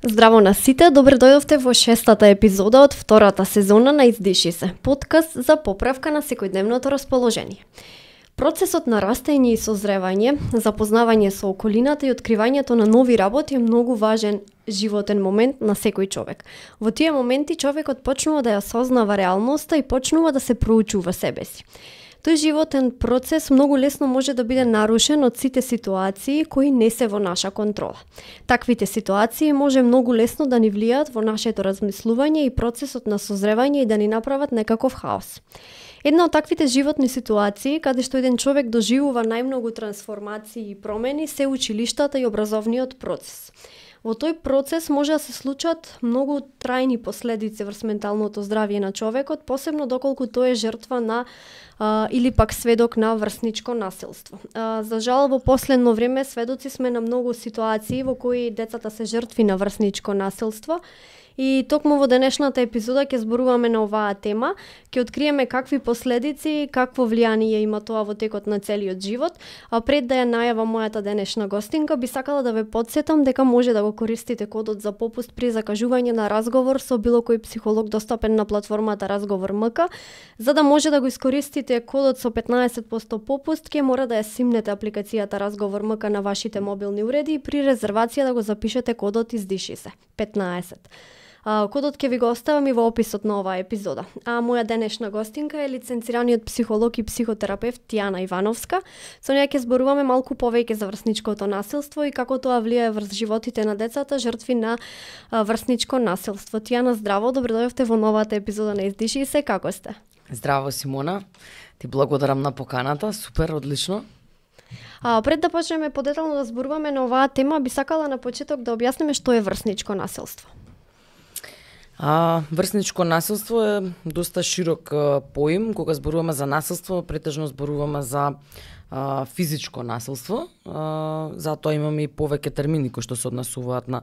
Здраво на сите, добре дојдовте во шестата епизода од втората сезона на Издиши се, подкаст за поправка на секојдневното расположение. Процесот на растење и созревање, запознавање со околината и откривањето на нови работи е многу важен животен момент на секој човек. Во тие моменти човекот почнува да ја сознава реалноста и почнува да се проучува себе си. Тој животен процес многу лесно може да биде нарушен од сите ситуации кои не се во наша контрола. Таквите ситуации може многу лесно да ни влијаат во нашето размислување и процесот на созревање и да ни направат некаков хаос. Една од таквите животни ситуации, каде што еден човек доживува најмногу трансформации и промени, се училиштата и образовниот процес. Во тој процес може да се случат многу трајни последици врз менталното здравје на човекот, посебно доколку тој е жртва на или пак сведок на врсничко насилство. За жал, во последно време сведоци сме на многу ситуации во кои децата се жртви на врсничко насилство. И токму во денешната епизода ќе зборуваме на оваа тема, ќе откриеме какви последици и какво влијание има тоа во текот на целиот живот. А пред да ја најавам мојата денешна гостинка, би сакала да ве потсетам дека може да го користите кодот за попуст при закажување на разговор со било кој психолог достапен на платформата Разговор МК. За да може да го искористите кодот со 15% попуст, ќе мора да ја симнете апликацијата Разговор МК на вашите мобилни уреди и при резервација да го запишете кодот Издиши се 15. Кодот ќе ви го оставам и во описот на оваа епизода. А моја денешна гостинка е лиценцираниот психолог и психотерапевт Тијана Ивановска. Со неја ќе зборуваме малку повеќе за врсничкото насилство и како тоа влијае врз животите на децата жртви на врсничко насилство. Тијана, здраво, добре дојдовте во новата епизода на Издиши се, како сте? Здраво, Симона. Ти благодарам на поканата, супер, одлично. Пред да почнеме подетално да зборуваме на оваа тема, би сакала на почеток да објасниме што е врсничко насилство. Врсничко насилство е доста широк поим. Кога зборуваме за насилство, претежно зборуваме за физичко насилство. Затоа имаме и повеќе термини кои што се однесуваат на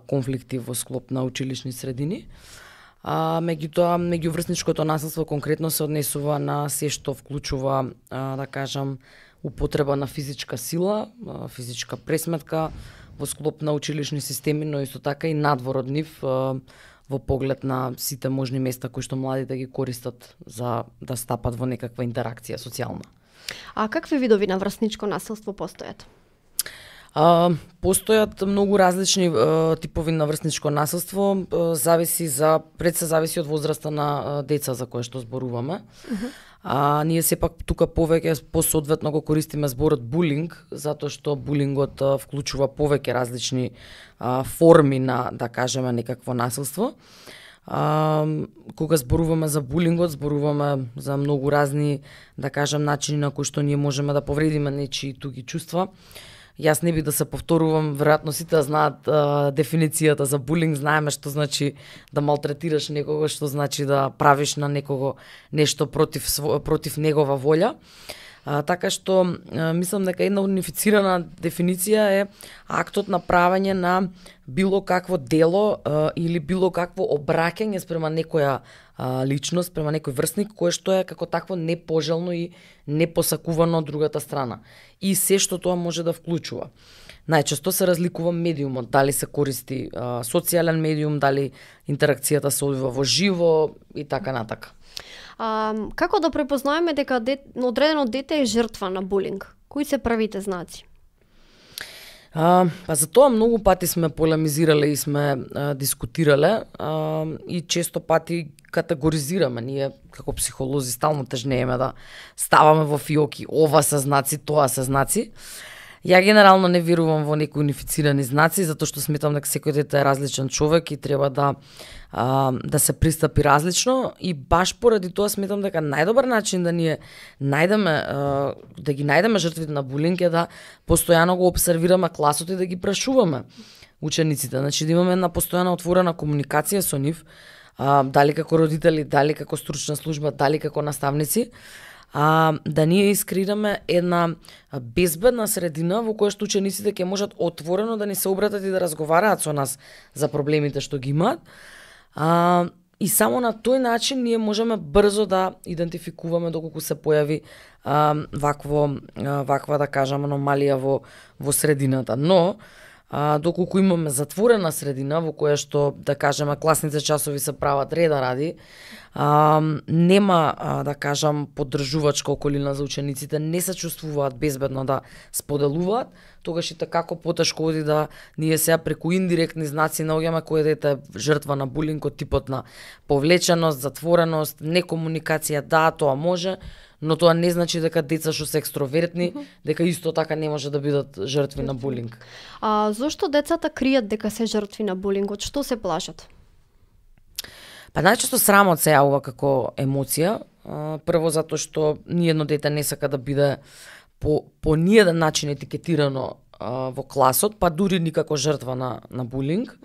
конфликти во склоп на училишни средини. Меѓутоа, меѓуврсничкото насилство конкретно се однесува на се што вклучува, да кажам, употреба на физичка сила, физичка пресметка во склоп на училишни системи, но исто така и надвор од нив, во поглед на сите можни места кои што младите ги користат за да стапат во некаква интеракција социјална. А какви видови на врсничко насилство постојат? Постојат многу различни типови на врсничко насилство, зависи од возраста на деца за кое што зборуваме. Ние сепак тука повеќе посоодветно го користиме зборот булинг, затоа што булингот вклучува повеќе различни форми на, да кажеме, некакво насилство. Кога зборуваме за булингот, зборуваме за многу разни, да кажем, начини на кои што ние можеме да повредиме нечии туги чувства. Јас не би да се повторувам, веројатно сите знаат дефиницијата за булинг, знаеме што значи да малтретираш некого, што значи да правиш на некого нешто против негова волја. Така што мислам дека една унифицирана дефиниција е актот на правење на било какво дело или било какво обраќање спрема некоја личност, спрема некој врсник, кое што е како такво непожелно и непосакувано од другата страна. И се што тоа може да вклучува. Најчесто се разликува медиумот, дали се користи социјален медиум, дали интеракцијата се одвива во живо и така натака. Како да препознаеме дека одредено дете е жртва на булинг? Кои се првите знаци? За тоа многу пати сме полемизирале и сме дискутирале и често пати категоризираме. Ние како психолози стално тежнееме да ставаме во фиоки, ова се знаци, тоа се знаци. Ја генерално не верувам во некои унифицирани знаци, затоа што сметам дека секој дете е различен човек и треба да се пристапи различно, и баш поради тоа сметам дека најдобар начин да ние најдеме да ги најдеме жртвите на булинг е да постојано го обсервираме класот и да ги прашуваме учениците, значи да имаме една постојана отворена комуникација со нив, дали како родители, дали како стручна служба, дали како наставници, да ние искреираме една безбедна средина во која што учениците ќе можат отворено да ни се обратат и да разговараат со нас за проблемите што ги имаат. И само на тој начин ние можеме брзо да идентификуваме доколку се појави ваква, да кажам, аномалија во средината. Но доколку имаме затворена средина во која што, да кажеме, класните часови се прават реда ради, нема, да кажам, поддржувачка околина за учениците, не се чувствуваат безбедно да споделуваат, тогаш и како потешко оди да ние сега преку индиректни знаци наоѓаме кој дете е жртва на булинг од типот на повлеченост, затвореност, некомуникација, да, тоа може, но тоа не значи дека деца што се екстровертни, дека исто така не може да бидат жртви на булинг. Зошто децата кријат дека се жртви на булинг? Од што се плашат? Па најчесто срамот се јавува како емоција. Прво затоа што ниедно дете не сака да биде по ниеден начин етикетирано во класот, па дури никако жртва на булинг.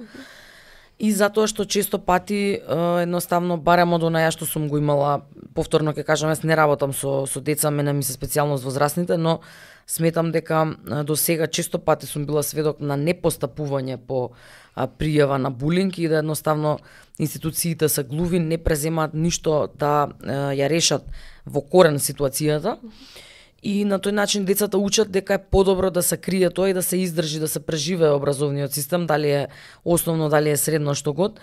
И затоа што често пати едноставно, барем од онаја што сум го имала, повторно ќе кажам, јас не работам со деца, мене ми се специјалност возрастните, но сметам дека до сега често пати сум била сведок на непостапување по пријава на булинг и да едноставно институциите се глуви, не преземаат ништо да ја решат во корен ситуацијата. И на тој начин децата учат дека е подобро да се крие тоа и да се издржи, да се преживее образовниот систем, дали е основно, дали е средно, што год,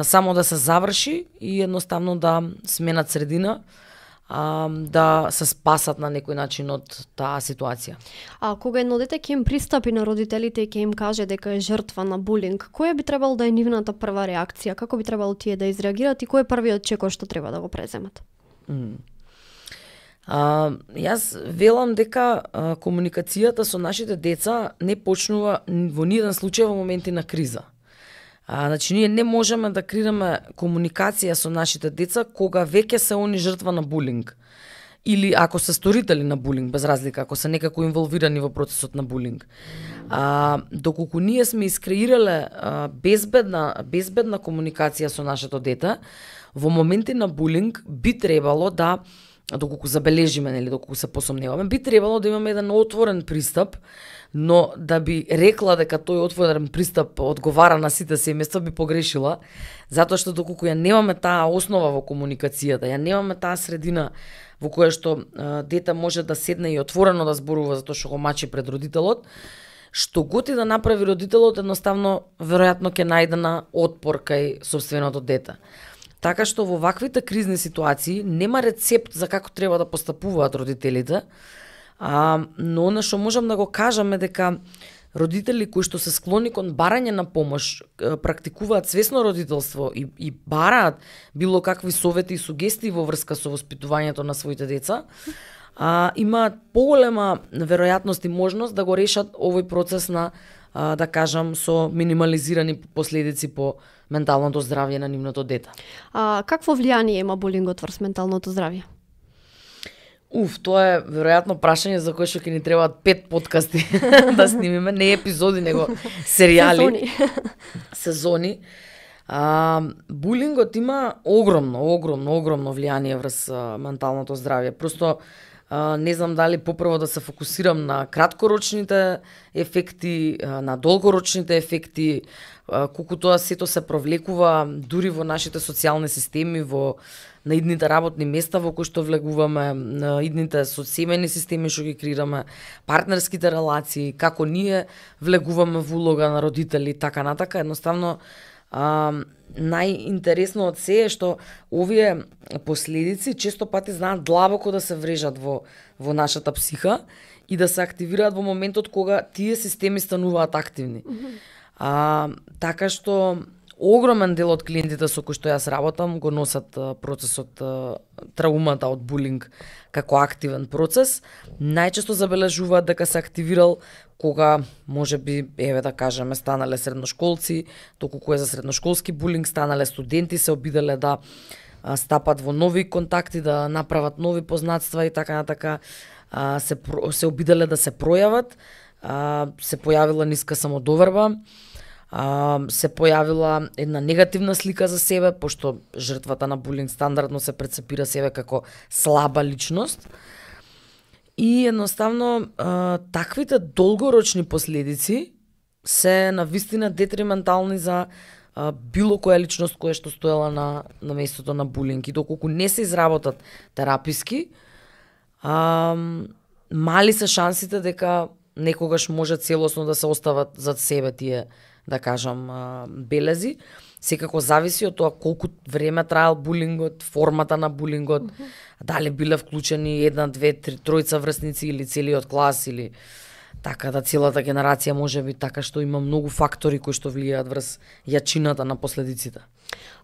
само да се заврши и едноставно да сменат средина, да се спасат на некој начин од таа ситуација. Кога едно дете ќе им пристапи на родителите и ќе им каже дека е жртва на булинг, која би требало да е нивната прва реакција? Како би требало тие да изреагираат и кој е првиот чекор што треба да го преземат? Јас велам дека комуникацијата со нашите деца не почнува во ниеден случај во моменти на криза. Значи, ние не можеме да креираме комуникација со нашите деца кога веќе се они жртва на булинг. Или ако се сторители на булинг, без разлика, ако се некако инволвирани во процесот на булинг. Доколку ние сме искреирале безбедна комуникација со нашето дете, во моменти на булинг би требало да, доколку забележиме, нели, доколку се посомневаме, би требало да имаме еден отворен пристап, но да би рекла дека тој отворен пристап одговара на сите семејства, би погрешила, затоа што доколку ја немаме таа основа во комуникацијата, ја немаме таа средина во која што дете може да седне и отворено да зборува затоа што го мачи пред родителот, што год и да направи родителот, едноставно веројатно ќе најде на отпор кај сопственото дете. Така што во ваквите кризни ситуации нема рецепт за како треба да постапуваат родителите, но она што можам да го кажам е дека родители кои што се склони кон барање на помош, практикуваат свесно родителство и бараат било какви совети и сугестии во врска со воспитувањето на своите деца, имаат поголема веројатност и можност да го решат овој процес на, да кажам, со минимализирани последици по менталното здравје на нивното дете. Какво влијание има булингот врз менталното здравје? Тоа е веројатно прашање за кое што ќе ни требаат 5 подкасти да снимиме, не епизоди, него серијали. Сезони. Булингот има огромно влијание врз менталното здравје. Просто не знам дали попрво да се фокусирам на краткорочните ефекти, на долгорочните ефекти, колку тоа сето се провлекува дури во нашите социјални системи, на идните работни места во кои што влегуваме, на идните соцсемени системи што ги креираме, партнерските релации, како ние влегуваме во улога на родители, така натака. Едноставно, најинтересно од се е што овие последици често пати знаат длабоко да се врежат во нашата психа и да се активираат во моментот кога тие системи стануваат активни. Така што огромен дел од клиентите со кои што јас работам го носат процесот, траумата од булинг како активен процес. Најчесто забележуваат дека се активирал кога можеби, еве да кажеме, станале средношколци, доколку е за средношколски булинг, станале студенти, се обиделе да стапат во нови контакти, да направат нови познатства и така натака, се обиделе да се пројават, се појавила ниска самодоверба, се појавила една негативна слика за себе, пошто жртвата на булинг стандардно се прецепира себе како слаба личност. И едноставно таквите долгорочни последици се навистина детриментални за било која личност која што стоела на местото на булинг. И доколку не се изработат тераписки, мали се шансите дека некогаш може целосно да се остават зад себе тие, да кажам, белези. Секако зависи од тоа колку време траел булингот, формата на булингот, дали биле вклучени една, две, тројца врсници или целиот клас, или така да целата генерација може би, така што има многу фактори кои што влијаат врз јачината на последиците.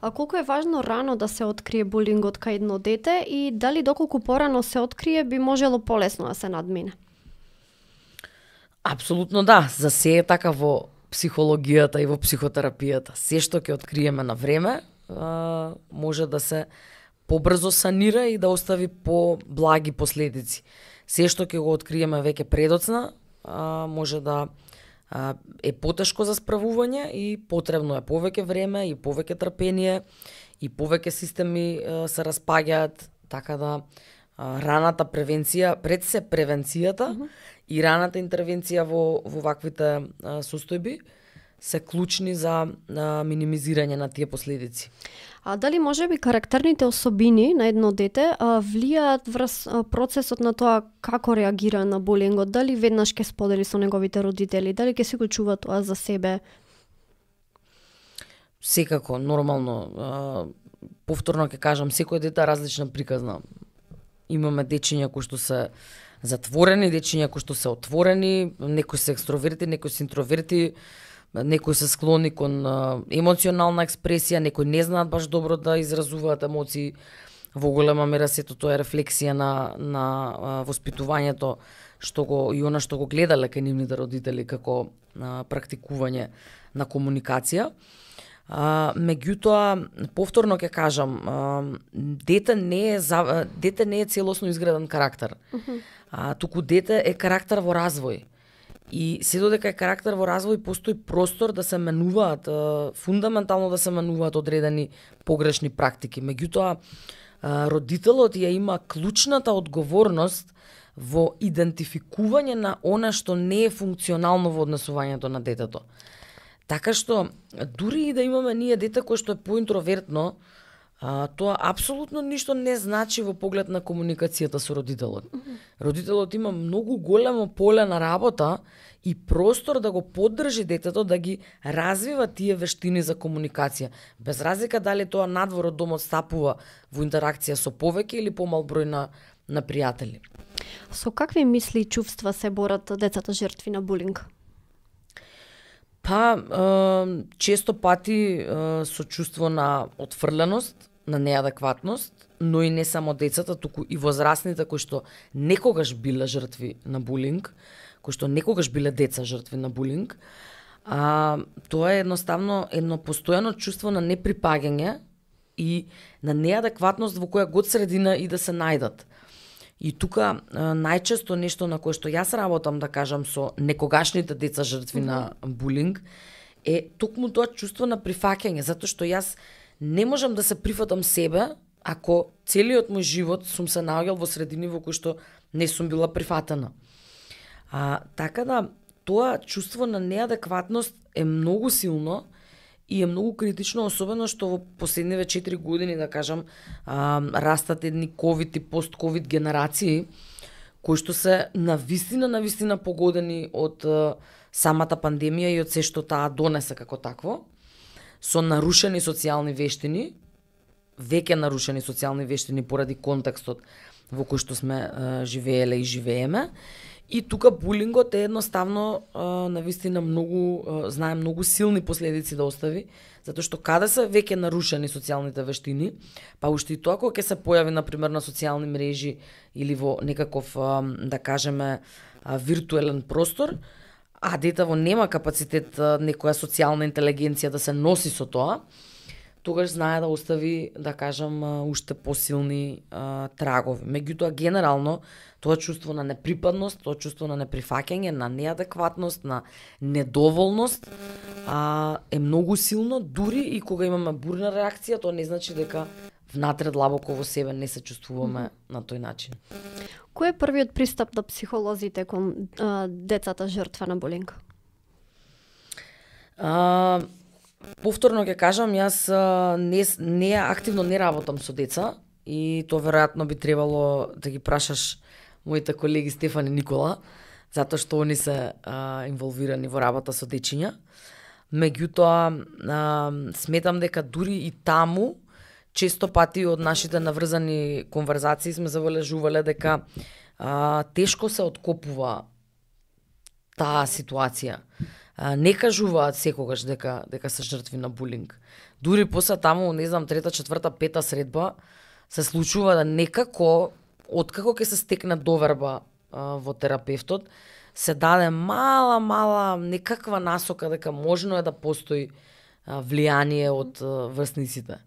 А колку е важно рано да се открие булингот кај едно дете и дали доколку порано се открие би можело полесно да се надмине? Апсолутно да, за се е така во психологијата и во психотерапијата. Се што ќе откриеме на време, може да се побрзо санира и да остави поблаги последици. Се што ќе го откриеме веќе предоцна, може да е потешко за справување и потребно е повеќе време и повеќе трпение и повеќе системи се распаѓаат, така да раната превенција, пред се превенцијата и раната интервенција во ваквите состојби се клучни за минимизирање на тие последици. А дали може би карактерните особини на едно дете влијаат врз процесот на тоа како реагира на булингот? Дали веднаш ќе сподели со неговите родители? Дали ќе си го чува тоа за себе? Секако, нормално. Повторно ќе кажам, секој дете е различна приказна. Имаме дечиња кои што се затворени, дечиња кои што се отворени, некои се екстроверти, некои се интроверти, некои се склони кон емоционална експресија, некои не знаат баш добро да изразуваат емоции. Во голема мера сето тоа е рефлексија на воспитувањето и она што го гледале кај нивните родители како практикување на комуникација. Меѓутоа, повторно ќе кажам, дете не е целосно изграден карактер. Туку дете е карактер во развој. И се додека е карактер во развој, постои простор да се менуваат, фундаментално да се менуваат одредени погрешни практики. Меѓутоа, родителот ја има клучната одговорност во идентификување на она што не е функционално во однесувањето на детето. Така што, дури и да имаме ние дете кое што е поинтровертно, тоа апсолутно ништо не значи во поглед на комуникацијата со родителот. Родителот има многу големо поле на работа и простор да го поддржи детето да ги развива тие вештини за комуникација. Без разлика дали тоа надвор од домот стапува во интеракција со повеќе или помал број на пријатели. Со какви мисли и чувства се борат децата жртви на булинг? Често пати со чувство на отфрленост, на неадекватност, но и не само децата, туку и возрастните кои што некогаш биле жртви на булинг, кои што некогаш биле деца жртви на булинг. Тоа е едноставно едно постојано чувство на неприпаѓање и на неадекватност во која год средина и да се најдат. И тука најчесто нешто на кое што јас работам, да кажам, со некогашните деца жртви на булинг, е токму тоа чувство на прифаќање, затоа што јас не можам да се прифатам себе ако целиот мој живот сум се наоѓал во средини во кои што не сум била прифатена. Така да, тоа чувство на неадекватност е многу силно и е многу критично, особено што во последниве 4 години, да кажам, растат едни ковид и пост-ковид генерации, кои што се навистина погодени од самата пандемија и од се што таа донесе како такво, со нарушени социјални вештини, веќе нарушени социјални вештини поради контекстот во кој што сме живееле и живееме. И тука булингот е едноставно навистина знае многу силни последици да остави, затоа што каде се веќе нарушени социјалните вештини, па уште и тоа кога ќе се појави на пример на социјални мрежи или во некаков да кажеме виртуелен простор, а детево нема капацитет некоја социјална интелигенција да се носи со тоа, тогаш знае да остави, да кажам, уште посилни трагови. Меѓутоа, генерално, тоа чувство на неприпадност, тоа чувство на неприфаќање, на неадекватност, на недоволност е многу силно, дури и кога имаме бурна реакција, тоа не значи дека внатре длабоко во себе не се чувствуваме на тој начин. Кој е првиот пристап на психолозите кон децата жртва на булинг? Повторно ќе кажам, јас активно не работам со деца и тоа веројатно би требало да ги прашаш моите колеги Стефан и Никола, затоа што они се инволвирани во работа со дечиња. Меѓутоа, сметам дека дури и таму, често пати од нашите наврзани конверзации сме забележувале дека тешко се откопува таа ситуација. Не кажуваат секогаш дека се жртви на булинг. Дури после таму, не знам, трета, четврта, пета средба, се случува да некако, откако ќе се стекне доверба во терапевтот, се даде мала некаква насока дека можно е да постои влијание од врсниците.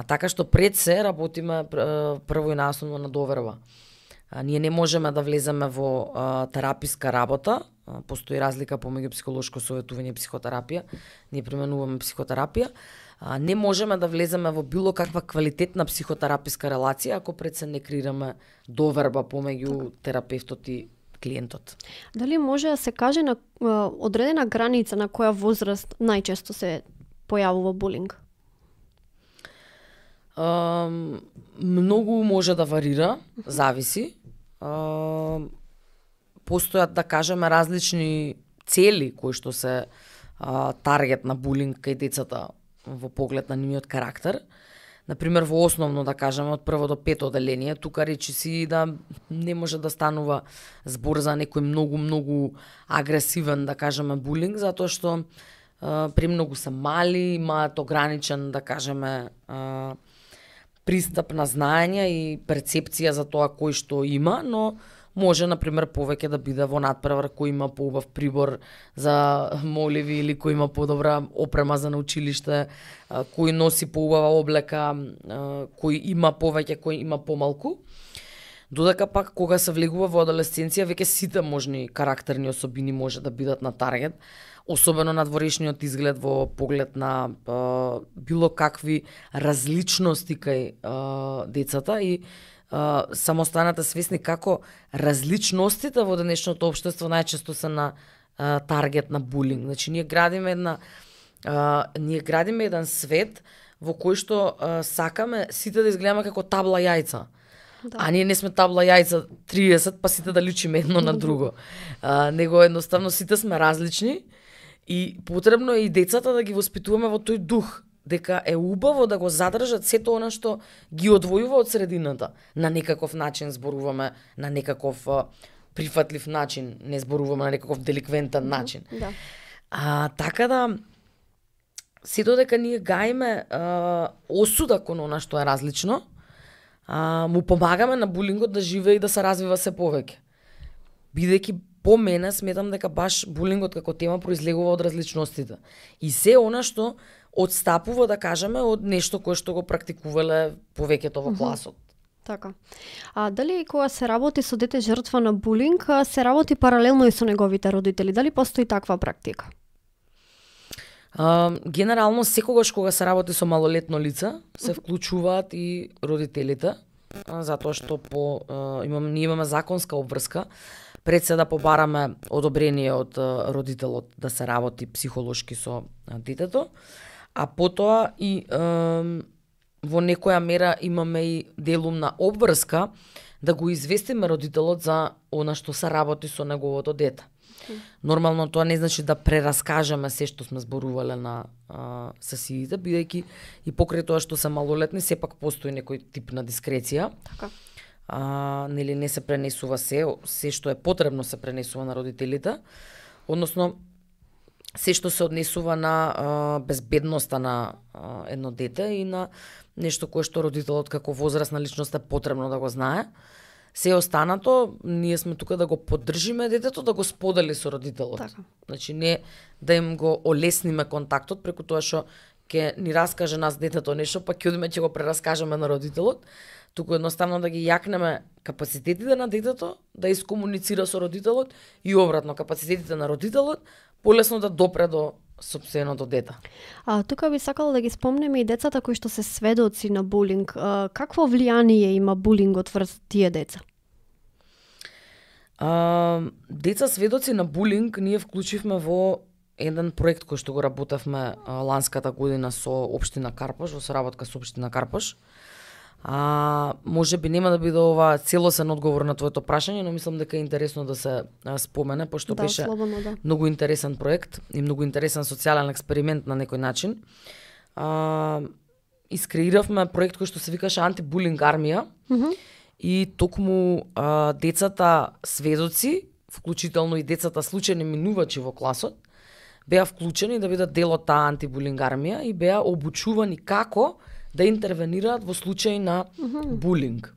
Така што пред се работиме прво и наосновно на доверба. Ние не можеме да влеземе во тераписка работа, постои разлика помеѓу психолошко советување и психотерапија. Ние применуваме психотерапија. Не можеме да влеземе во било каква квалитетна психотераписка релација ако пред се не креираме доверба помеѓу терапевтот и клиентот. Дали може да се каже на одредена граница на која возраст најчесто се појавува булинг? Многу може да варира, зависи. Постојат, да кажеме, различни цели кои што се таргет на булинг кај децата во поглед на нивниот карактер. Например, во основно, да кажеме, од прво до пето оделение, тука речи си да не може да станува збор за некој многу агресивен, да кажеме, булинг, затоа што премногу се мали, имаат ограничен, да кажеме, пристап на знаење и перцепција за тоа кој што има, но може, например, повеќе да биде во надпревар кој има поубав прибор за моливи или кој има подобра опрема за на училиште, кој носи поубава облека, кој има повеќе, кој има помалку. Додека пак кога се влегува во адолесценција, веќе сите можни карактерни особини може да бидат на таргет, особено надворешниот изглед во поглед на било какви различности кај децата и само станете свесни како различностите во денешното општество најчесто се на таргет на булинг. Значи ние градиме еден свет во кој што сакаме сите да изгледаме како табла јајца. Да. А ние не сме табла јајца 30, па сите да личиме едно на друго. Него едноставно сите сме различни и потребно е и децата да ги воспитуваме во тој дух, дека е убаво да го задржат сето она што ги одвојува од средината. На некаков начин зборуваме, на некаков прифатлив начин, не зборуваме на некаков деликвентен начин. Да. Така да, сето дека ние гаиме осуда кон она што е различно, му помагаме на булингот да живее и да се развива се повеќе. Бидејќи по мене сметам дека баш булингот како тема произлегува од различностите. И се она што одстапува, да кажеме, од нешто кое што го практикувале повеќето во класот. Така. Дали кога се работи со дете жртва на булинг, се работи паралелно и со неговите родители? Дали постои таква практика? Генерално, секогаш кога се работи со малолетно лице, се вклучуваат и родителите, затоа што ние имаме законска обврска, пред се да побараме одобрение од родителот да се работи психолошки со детето, а потоа и во некоја мера имаме и делумна обврска да го известиме родителот за она што се работи со неговото дете. Нормално тоа не значи да прераскажеме се што сме зборувале на сесиите, бидејќи и покрај тоа што се малолетни, сепак постои некој тип на дискреција. Така. Нели не се пренесува се што е потребно се пренесува на родителите, односно се што се однесува на безбедноста на едно дете и на нешто кое што родителот како возрастна личност е потребно да го знае. Се останато, ние сме тука да го поддржиме детето, да го сподели со родителот. Така. Значи не да им го олесниме контактот преку тоа што ќе ни раскаже нас детето нешто, па ќе одиме ќе го прераскажеме на родителот, туку едноставно да ги јакнеме капацитетите на детето да искомуницира со родителот и обратно капацитетите на родителот полесно да допре до сопственото дете. Тука би сакала да ги спомнеме и децата кои што се сведоци на булинг. Какво влијание има булингот врз тие деца? Деца сведоци на булинг ние вклучивме во еден проект кој што го работевме ланската година со општина Карпаш, во соработка со општина Карпаш. Може би нема да биде ова целосен одговор на твоето прашање, но мислам дека е интересно да се спомене, пошто беше слободно, многу интересен проект и многу интересен социјален експеримент на некој начин. Искреиравме проект кој што се викаше Антибулинг армија и токму децата сведоци, вклучително и децата случајни минувачи во класот, беа вклучени да бидат дел од таа антибулинг армија и беа обучувани како да интервенираат во случај на булинг.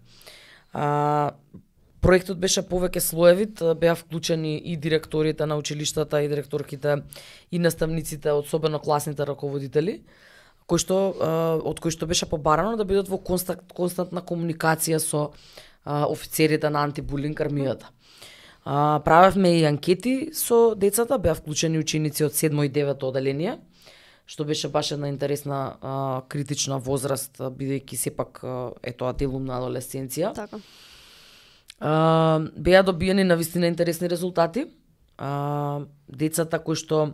Проектот беше повеќе слоевит, беа вклучени и директорите на училиштата, и директорките, и наставниците, особено класните раководители, од кои што беше побарано да бидат во константна комуникација со офицерите на антибулинг армијата. Правевме и анкети со децата, беа вклучени ученици од 7 и 9 оделение, што беше баш една интересна критична возраст, бидејќи сепак е тоа делум на адолесценција. Така. Беа добиени навистина интересни резултати. Децата кои што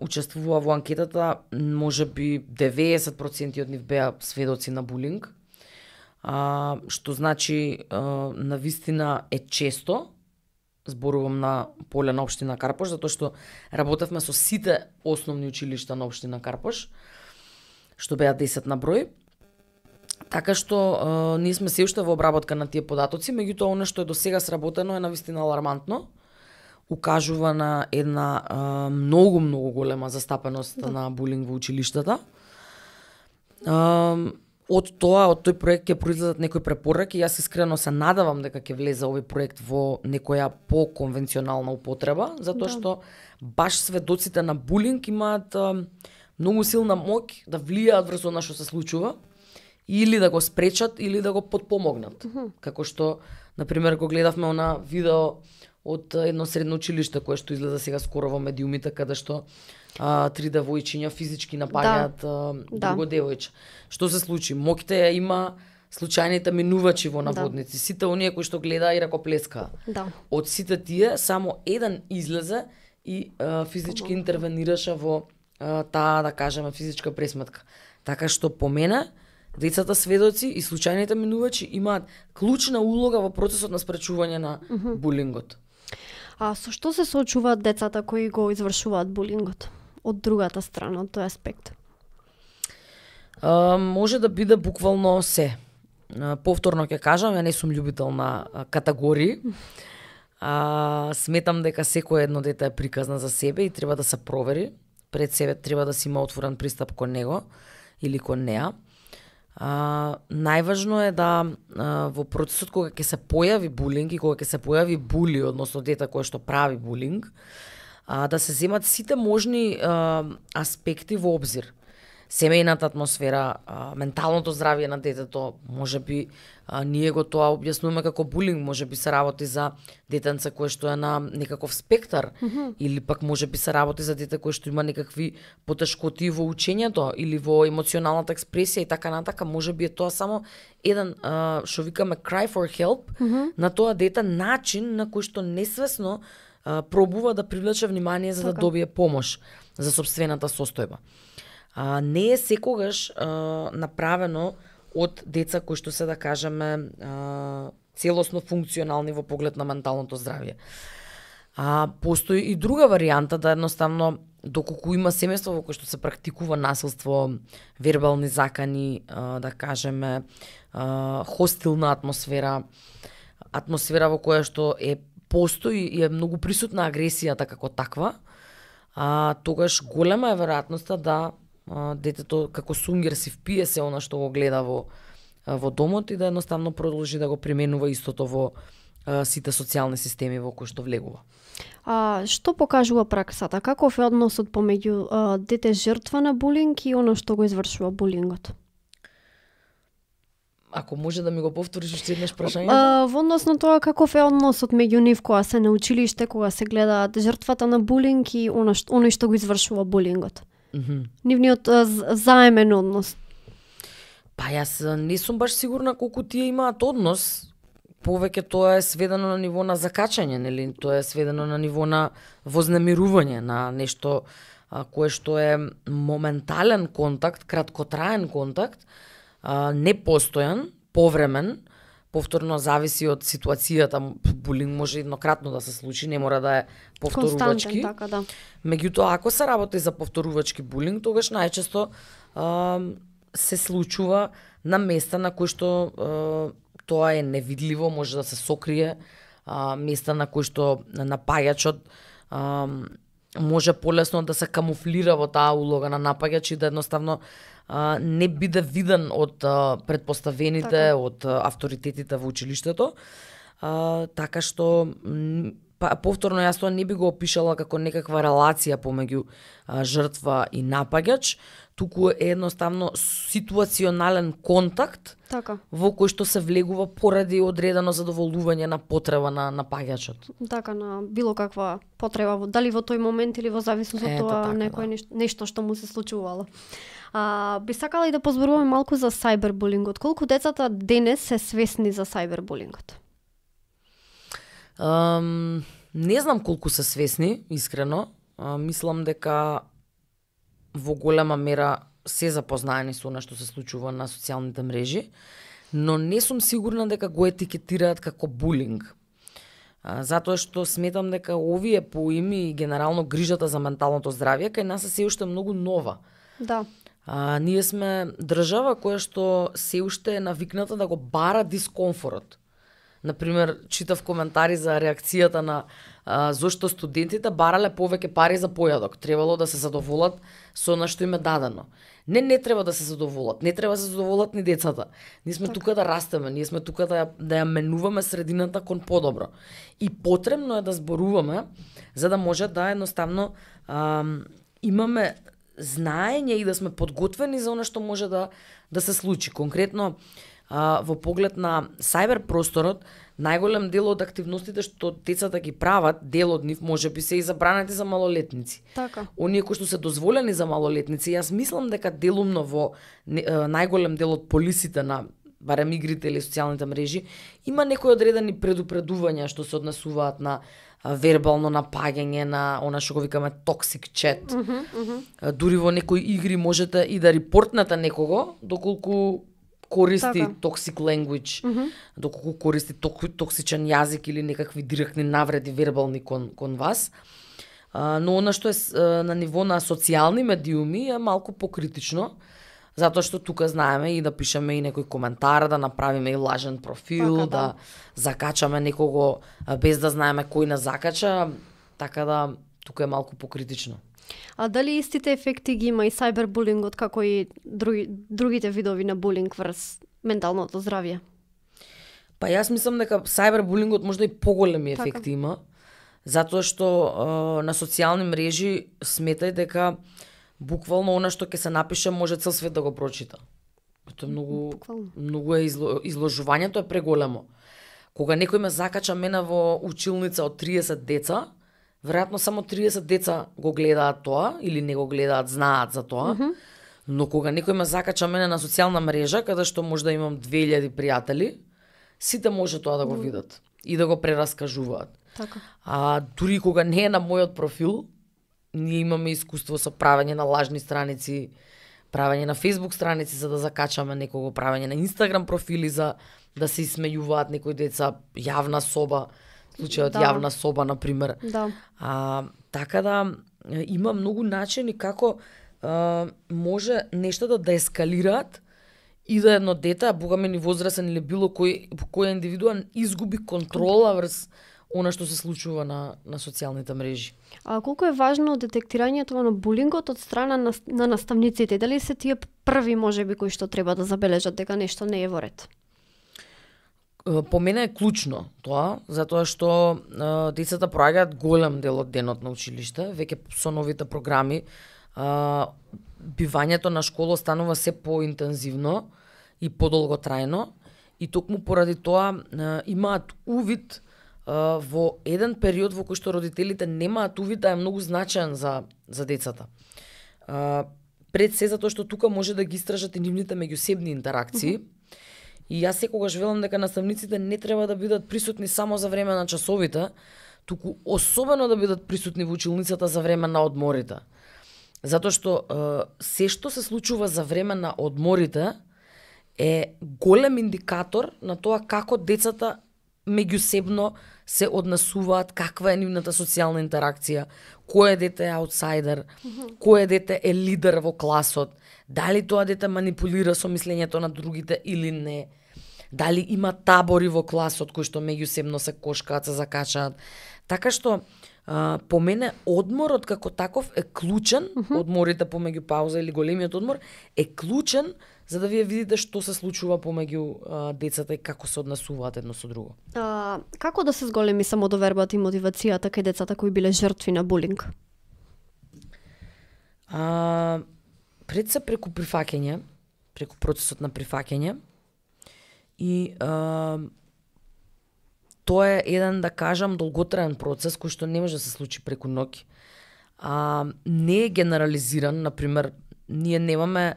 учествуваа во анкетата, можеби 90% од нив беа сведоци на булинг, што значи навистина е често. Зборувам на поле на општина Карпош, затоа што работевме со сите основни училишта на општина Карпош, што беа 10 на број. Така што ние сме се уште во обработка на тие податоци, меѓутоа она што е до сега сработено е навистина алармантно. Укажува на една многу голема застапеност на булинг во училиштата. Од тој проект ќе произлезат некои препораки. Јас искрено се надевам дека ќе влезе овој проект во некоја поконвенционална употреба, затоа што баш сведоците на булинг имаат многу силна моќ да влијаат врз она што се случува, или да го спречат, или да го потпомогнат. Како што, например, го гледавме она видео од едно средно училиште кое што излезе сега скоро во медиумите, каде што 3 девојчиња физички напаѓаат друго девојче. Што се случи? Моќте ја има случајните минувачи во наводници, сите оние кои што гледаа и ракоплескаа. Од сите тие само еден излезе и физички интервенираше во таа, да кажеме, физичка пресметка. Така што по мене децата сведоци и случајните минувачи имаат клучна улога во процесот на спречување на булингот. А со што се соочуваат децата кои го извршуваат булингот? Од другата страна, од тој аспект? Може да биде буквално се. Повторно ќе кажам, ја не сум љубител на категории. Сметам дека секое едно дете е приказна за себе и треба да се провери. Пред себе треба да си има отворен пристап кон него или кон неа. Најважно е да во процесот кога ќе се појави булинг и кога ќе се појави були, односно дете кое што прави булинг, да се земат сите можни аспекти во обзир. Семејната атмосфера, менталното здравје на детето, можеби ние го тоа објаснуваме како булинг, можеби се работи за детенце кое што е на некаков спектар, или пак можеби се работи за дете кое што има некакви потешкоти во учењето или во емоционалната експресија и така натака, можеби е тоа само еден што викаме cry for help на тоа дете, начин на кој што несвесно пробува да привлече внимание за да добие помош за сопствената состојба. Не е секогаш направено од деца кои што се, да кажеме, целосно функционални во поглед на менталното здравје. Постои и друга варијанта, да едноставно, доколку има семејство во кое што се практикува насилство, вербални закани, да кажеме, хостилна атмосфера, атмосфера во која што постои и е многу присутна агресијата како таква, тогаш голема е веројатноста да детето како сунгер си впие се она што го гледа во домот и да едноставно продолжи да го применува истото во сите социјални системи во кои што влегува. Што покажува праксата? Каков е односот помеѓу дете жртва на булинг и оно што го извршува булингот? Ако може да ми го повториш уште еднаш прашањето? Во однос на тоа, каков е односот меѓу нив кога се на училиште, кога се гледаат жртвата на булинг и оној што го извршува булингот? Нивниот заемен однос? Па јас не сум баш сигурна колку тие имаат однос. Повеќе тоа е сведено на ниво на закачање, нели? Тоа е сведено на ниво на вознемирување, на нешто кое што е моментален контакт, краткотраен контакт, непостојан, повремен, повторно зависи од ситуацијата, булинг може еднократно да се случи, не мора да е повторувачки. Константен, така да. Меѓутоа, ако се работи за повторувачки булинг, тогаш најчесто се случува на места на кои што тоа е невидливо, може да се сокрие, места на кои што напаѓачот може полесно да се камуфлира во таа улога на напаѓач и да едноставно не биде виден од предпоставените, од авторитетите во училиштето. Така што повторно јас тоа не би го опишала како некаква релација помеѓу жртва и напаѓач, туку е едноставно ситуационален контакт во кој што се влегува поради одредено задоволување на потреба на напаѓачот. Така, на било каква потреба, дали во тој момент или во зависност од тоа некое нешто што му се случувало. Би сакала и да позборуваме малку за сајбербулингот. Колку децата денес се свесни за сајбербулингот? Не знам колку се свесни, искрено. Мислам дека во голема мера се запознаени со она што се случува на социјалните мрежи, но не сум сигурна дека го етикетираат како булинг. Затоа што сметам дека овие поими и генерално грижата за менталното здравје кај нас се уште многу нова. Да. Ние сме држава која што се уште е навикната да го бара дискомфорот. Например, читав коментари за реакцијата на зошто студентите барале повеќе пари за појадок. Требало да се задоволат со она што им е дадено. Не треба да се задоволат. Не треба да се задоволат ни децата. Ние сме тука да растеме, ние сме тука да ја менуваме средината кон подобро. И потребно е да зборуваме за да може да едноставно имаме знаење и да сме подготвени за она што може да се случи. Конкретно во поглед на сајбер просторот, најголем дел од активностите што децата ги прават, дел од нив можеби се и забранети за малолетници. Така. Оние кои што се дозволени за малолетници, јас мислам дека делумно во најголем дел од полисите на барем игрите или социјалните мрежи, има некои одредени предупредувања што се однесуваат на вербално напаѓање, на она што го викаме токсик чет. Дури во некои игри можете и да репортнете некого доколку користи toxic language, доколку користи токсичен јазик или некакви директни навреди вербални кон вас. Но она што е на ниво на социјални медиуми е малку покритично, затоа што тука знаеме и да пишеме и некој коментар, да направиме и лажен профил, да закачаме некого без да знаеме кој не закача, така да тука е малку покритично. А дали истите ефекти ги има и сајбербулингот како и другите видови на булинг врз менталното здравје? Па јас мислам дека сајбербулингот можда и поголеми ефекти има, затоа што на социјални мрежи сметај дека буквално она што ќе се напише може цел свет да го прочита. Тоа е многу е изложувањето е преголемо. Кога некој ме закача мене во училница од 30 деца, веројатно само 30 деца го гледаат тоа или не го гледаат, знаат за тоа. Но кога некој ме закача мене на социјална мрежа, каде што може да имам 2000 пријатели, сите може тоа да го видат и да го прераскажуваат. Така. Дури кога не е на мојот профил, ние имаме искуство со правење на лажни страници, правење на Facebook страници за да закачаме некого, правење на Instagram профили за да се исмејуваат некои деца, јавна соба, случајот јавна соба, например. Така да има многу начини како може нештата да ескалираат и да едно дете, а богаме ни возрасен или било кој индивидуа изгуби контрола врз она што се случува на социјалните мрежи. А колку е важно детектирањето на булингот од страна на наставниците? Дали се тие први можеби кои што треба да забележат дека нешто не е во ред? По мене е клучно тоа, затоа што децата проаѓаат голем дел од денот на училиште, веќе со новите програми бивањето на школа станува се поинтензивно и подолготрајно и токму поради тоа имаат увид во еден период во кој што родителите немаат увид, да е многу значаен за децата. Пред се затоа што тука може да ги истражат и нивните меѓусебни интеракции. И јас секогаш велам дека наставниците не треба да бидат присутни само за време на часовите, туку особено да бидат присутни во училницата за време на одморите. Затоа што се што се случува за време на одморите е голем индикатор на тоа како децата меѓусебно се однесуваат, каква е нивната социјална интеракција, кое дете е аутсайдер, кое дете е лидер во класот, дали тоа дете манипулира со мислењето на другите или не, дали има табори во класот кои што меѓусебно се кошкаат, се закачаат. Така што по мене одморот како таков е клучен, одморите помеѓу пауза или големиот одмор е клучен за да вие видите што се случува помеѓу децата и како се однесуваат едно со друго. Како да се зголеми самодовербата и мотивацијата кај децата кои биле жртви на булинг? Пред се преку прифаќање, преку процесот на прифаќање и тоа е еден, да кажам, долготраен процес кој што не може да се случи преку ноќ. Не е генерализиран, например, ние немаме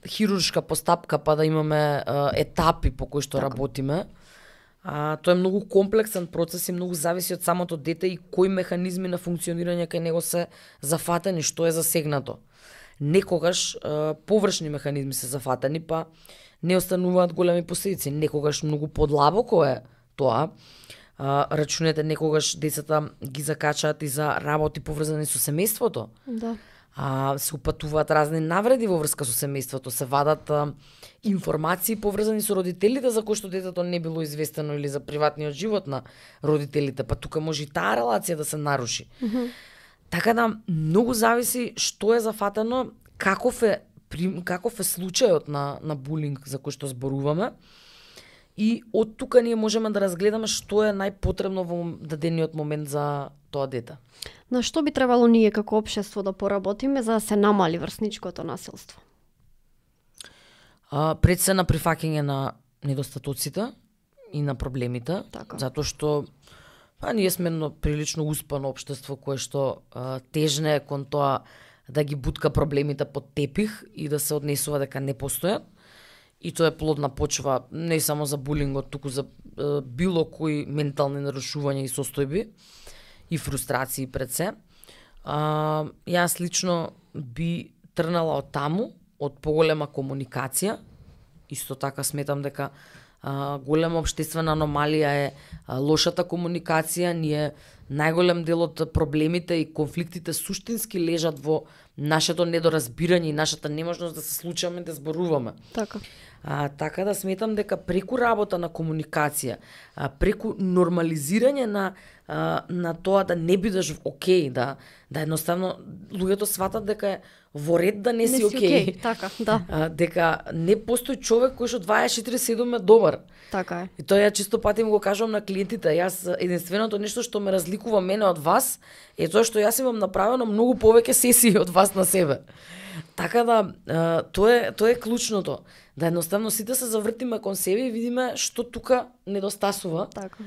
хируршка постапка па да имаме етапи по кои што работиме. Тоа е многу комплексен процес и многу зависи од самото дете и кои механизми на функционирање кај него се зафатени, што е засегнато. Некогаш површни механизми се зафатени, па не остануваат големи последици. Некогаш многу подлабоко е тоа. Рачунете, некогаш децата ги закачаат и за работи поврзани со семејството. Да. Се упатуваат разни навреди во врска со семејството, се вадат информации поврзани со родителите за кои што детето не било известено или за приватниот живот на родителите, па тука може и таа релација да се наруши. Така да многу зависи што е зафатено, каков е случајот на булинг за кој што зборуваме. И од тука ние можеме да разгледаме што е најпотребно во дадениот момент за тоа дете. На што би требало ние како општество да поработиме за да се намали врсничкото насилство? Пред се на прифаќање на недостатоците и на проблемите, Така. затоа што ние сме едно прилично успано општество кое што тежне кон тоа да ги бутка проблемите под тепих и да се однесува дека не постојат. И тоа е плодна почва не само за булингот, туку за било кои ментални нарушувања и состојби и фрустрации пред се. Јас лично би трнала од таму, од поголема комуникација. Исто така сметам дека голема општествена аномалија е лошата комуникација. Ние најголем дел од проблемите и конфликтите суштински лежат во нашето недоразбирање и нашата неможност да се случаме да зборуваме. Така. Така да сметам дека преку работа на комуникација, преку нормализирање на тоа да не бидеш окей, да едноставно луѓето сватат дека е во ред да не си окей. Така, да. Дека не постои човек кој што 24/7 е добар. Така е. И тоа ја често пати им го кажувам на клиентите. Јас единственото нешто што ме разликува мене од вас е тоа што јас имам направено многу повеќе сесии од вас на себе. Така да тоа е клучното. Да едноставно сите се завртиме кон себе и видиме што тука недостасува. Така.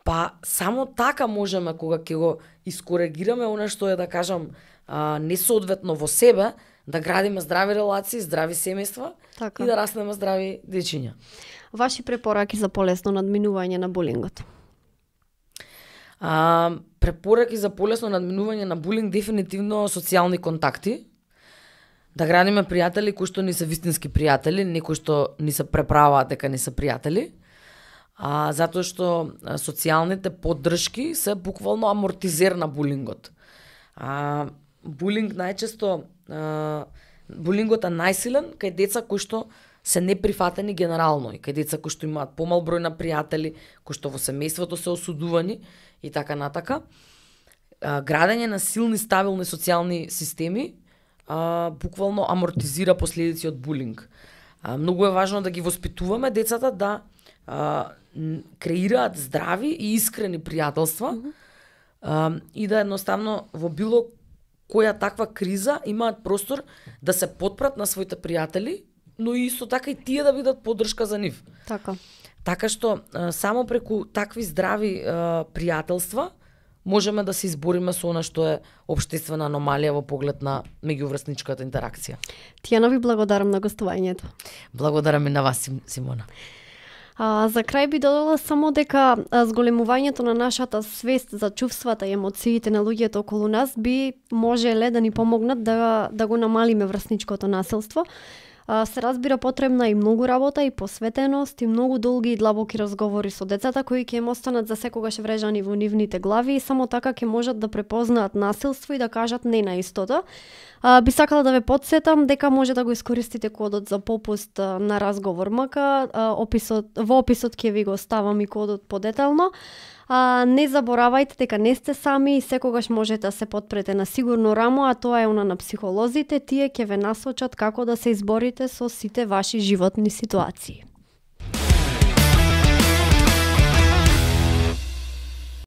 Па само така можеме кога ќе го искоригираме она што е, да кажам, несоодветно во себе, да градиме здрави релации, здрави семејства Така. и да раснеме здрави дечиња. Ваши препораки за полесно надминување на булингот? Препораки за полесно надминување на булинг дефинитивно социјални контакти. Да градиме пријатели кои што ни се вистински пријатели, не кои што ни се преправаат дека не се пријатели. Затоа што социјалните поддршки се буквално амортизер на булингот. Булинг најчесто булингот е најсилен кај деца кои што се неприфатени генерално и кај деца кои што имаат помал број на пријатели, кои што во семејството се осудувани и така натака. Градење на силни, стабилни социјални системи буквално амортизира последици од булинг. Многу е важно да ги воспитуваме децата да креираат здрави и искрени пријателства и да едноставно во било која таква криза имаат простор да се потпрат на своите пријатели, но и исто така и тие да бидат поддршка за нив. Така. Така што само преку такви здрави пријателства можеме да се избориме со она што е општествена аномалија во поглед на меѓуврсничката интеракција. Тијана, ви благодарам на гостувањето. Благодарам и на вас, Симона. За крај би додала само дека зголемувањето на нашата свест за чувствата и емоциите на луѓето околу нас би можеле да ни помогнат да го намалиме врсничкото насилство. Се разбира потребна и многу работа и посветеност и многу долги и длабоки разговори со децата кои ќе им останат за секогаш врежани во нивните глави и само така ќе можат да препознаат насилство и да кажат не на истото. Би сакала да ве потсетам дека може да го искористите кодот за попуст на разговор МК. Во описот ќе ви го ставам и кодот подетално. Не заборавајте дека не сте сами и секогаш можете да се потпрете на сигурно рамо, а тоа е она на психолозите. Тие ќе ве насочат како да се изборите со сите ваши животни ситуации.